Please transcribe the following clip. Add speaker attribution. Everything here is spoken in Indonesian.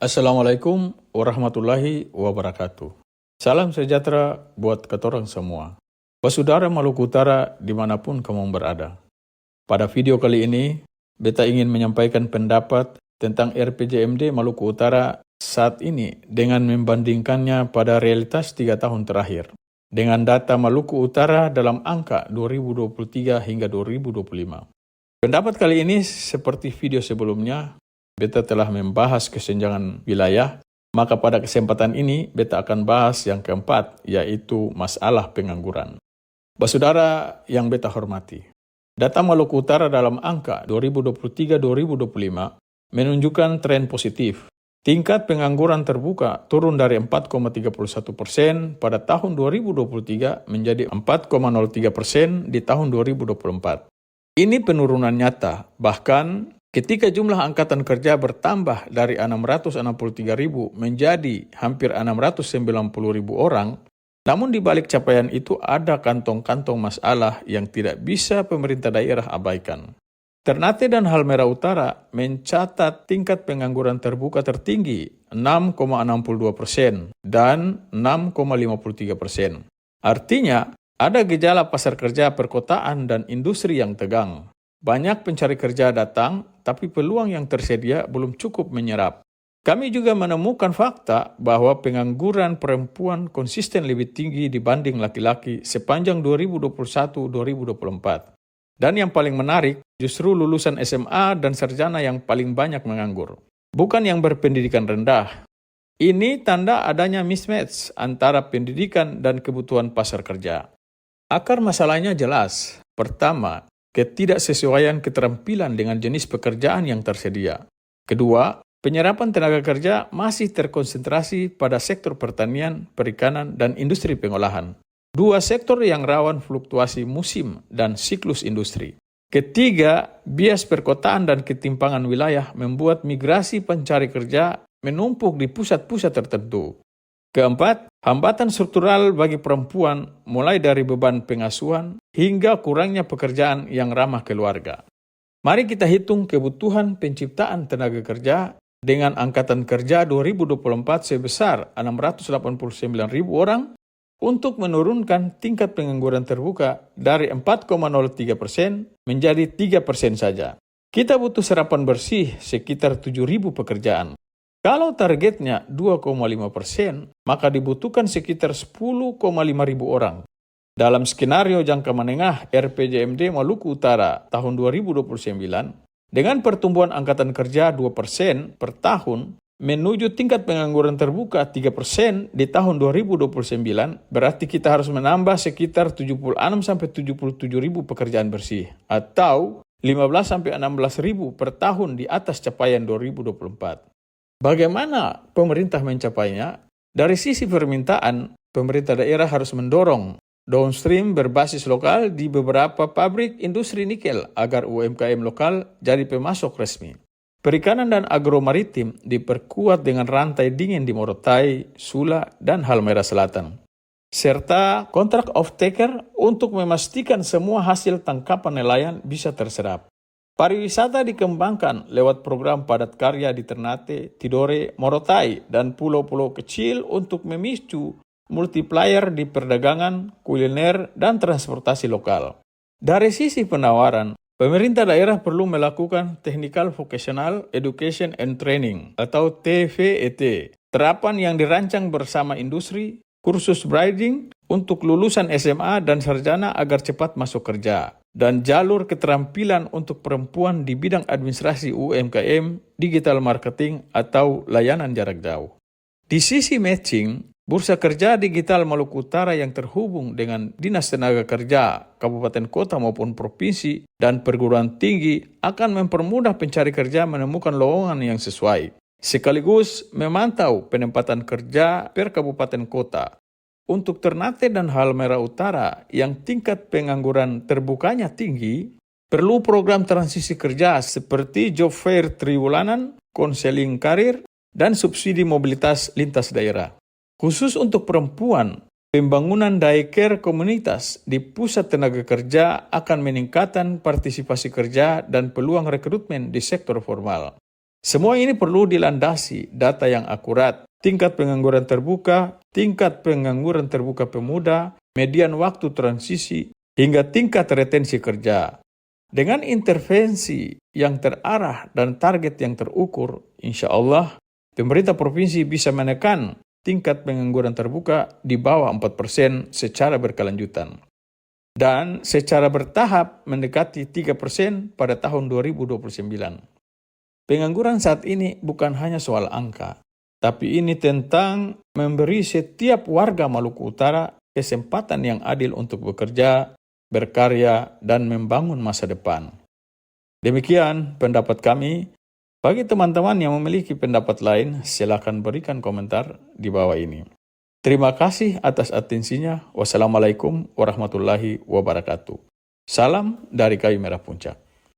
Speaker 1: Assalamualaikum warahmatullahi wabarakatuh. Salam sejahtera buat ketorang semua. Saudara Maluku Utara dimanapun kamu berada. Pada video kali ini, beta ingin menyampaikan pendapat tentang RPJMD Maluku Utara saat ini dengan membandingkannya pada realitas 3 tahun terakhir. Dengan data Maluku Utara dalam angka 2023 hingga 2025. Pendapat kali ini seperti video sebelumnya, beta telah membahas kesenjangan wilayah, maka pada kesempatan ini beta akan bahas yang keempat, yaitu masalah pengangguran. Saudara yang beta hormati, data Maluku Utara dalam angka 2023-2025 menunjukkan tren positif. Tingkat pengangguran terbuka turun dari 4,31% pada tahun 2023 menjadi 4,03% di tahun 2024. Ini penurunan nyata, bahkan ketika jumlah angkatan kerja bertambah dari 663.000 menjadi hampir 690.000 orang, namun di balik capaian itu ada kantong-kantong masalah yang tidak bisa pemerintah daerah abaikan. Ternate dan Halmahera Utara mencatat tingkat pengangguran terbuka tertinggi 6,62% dan 6,53%. Artinya, ada gejala pasar kerja perkotaan dan industri yang tegang. Banyak pencari kerja datang, tapi peluang yang tersedia belum cukup menyerap. Kami juga menemukan fakta bahwa pengangguran perempuan konsisten lebih tinggi dibanding laki-laki sepanjang 2021-2024. Dan yang paling menarik, justru lulusan SMA dan sarjana yang paling banyak menganggur. Bukan yang berpendidikan rendah. Ini tanda adanya mismatch antara pendidikan dan kebutuhan pasar kerja. Akar masalahnya jelas. Pertama, ketidaksesuaian keterampilan dengan jenis pekerjaan yang tersedia. Kedua, penyerapan tenaga kerja masih terkonsentrasi pada sektor pertanian, perikanan, dan industri pengolahan. Dua sektor yang rawan fluktuasi musim dan siklus industri. Ketiga, bias perkotaan dan ketimpangan wilayah membuat migrasi pencari kerja menumpuk di pusat-pusat tertentu. Keempat, hambatan struktural bagi perempuan mulai dari beban pengasuhan hingga kurangnya pekerjaan yang ramah keluarga. Mari kita hitung kebutuhan penciptaan tenaga kerja dengan angkatan kerja 2024 sebesar 689.000 orang untuk menurunkan tingkat pengangguran terbuka dari 4,03% menjadi 3% saja. Kita butuh serapan bersih sekitar 7.000 pekerjaan. Kalau targetnya 2,5%, maka dibutuhkan sekitar 10,5 ribu orang. Dalam skenario jangka menengah RPJMD Maluku Utara tahun 2029, dengan pertumbuhan angkatan kerja 2% per tahun, menuju tingkat pengangguran terbuka 3% di tahun 2029, berarti kita harus menambah sekitar 76-77 ribu pekerjaan bersih, atau 15-16 ribu per tahun di atas capaian 2024. Bagaimana pemerintah mencapainya? Dari sisi permintaan, pemerintah daerah harus mendorong downstream berbasis lokal di beberapa pabrik industri nikel agar UMKM lokal jadi pemasok resmi. Perikanan dan agromaritim diperkuat dengan rantai dingin di Morotai, Sula, dan Halmahera Selatan. Serta kontrak off-taker untuk memastikan semua hasil tangkapan nelayan bisa terserap. Pariwisata dikembangkan lewat program padat karya di Ternate, Tidore, Morotai, dan pulau-pulau kecil untuk memicu multiplier di perdagangan, kuliner, dan transportasi lokal. Dari sisi penawaran, pemerintah daerah perlu melakukan Technical Vocational Education and Training atau TVET, terapan yang dirancang bersama industri, kursus bridging untuk lulusan SMA dan sarjana agar cepat masuk kerja, dan jalur keterampilan untuk perempuan di bidang administrasi UMKM, digital marketing, atau layanan jarak jauh. Di sisi matching, Bursa Kerja Digital Maluku Utara yang terhubung dengan Dinas Tenaga Kerja, Kabupaten Kota maupun Provinsi, dan perguruan tinggi akan mempermudah pencari kerja menemukan lowongan yang sesuai, sekaligus memantau penempatan kerja per kabupaten kota. Untuk Ternate dan Halmahera Utara yang tingkat pengangguran terbukanya tinggi, perlu program transisi kerja seperti job fair triwulanan, konseling karir, dan subsidi mobilitas lintas daerah. Khusus untuk perempuan, pembangunan daycare komunitas di pusat tenaga kerja akan meningkatkan partisipasi kerja dan peluang rekrutmen di sektor formal. Semua ini perlu dilandasi data yang akurat, tingkat pengangguran terbuka pemuda, median waktu transisi, hingga tingkat retensi kerja. Dengan intervensi yang terarah dan target yang terukur, insya Allah, pemerintah provinsi bisa menekan tingkat pengangguran terbuka di bawah 4% secara berkelanjutan. Dan secara bertahap mendekati 3% pada tahun 2029. Pengangguran saat ini bukan hanya soal angka, tapi ini tentang memberi setiap warga Maluku Utara kesempatan yang adil untuk bekerja, berkarya, dan membangun masa depan. Demikian pendapat kami. Bagi teman-teman yang memiliki pendapat lain, silakan berikan komentar di bawah ini. Terima kasih atas atensinya. Wassalamualaikum warahmatullahi wabarakatuh. Salam dari Kayu Merah Puncak.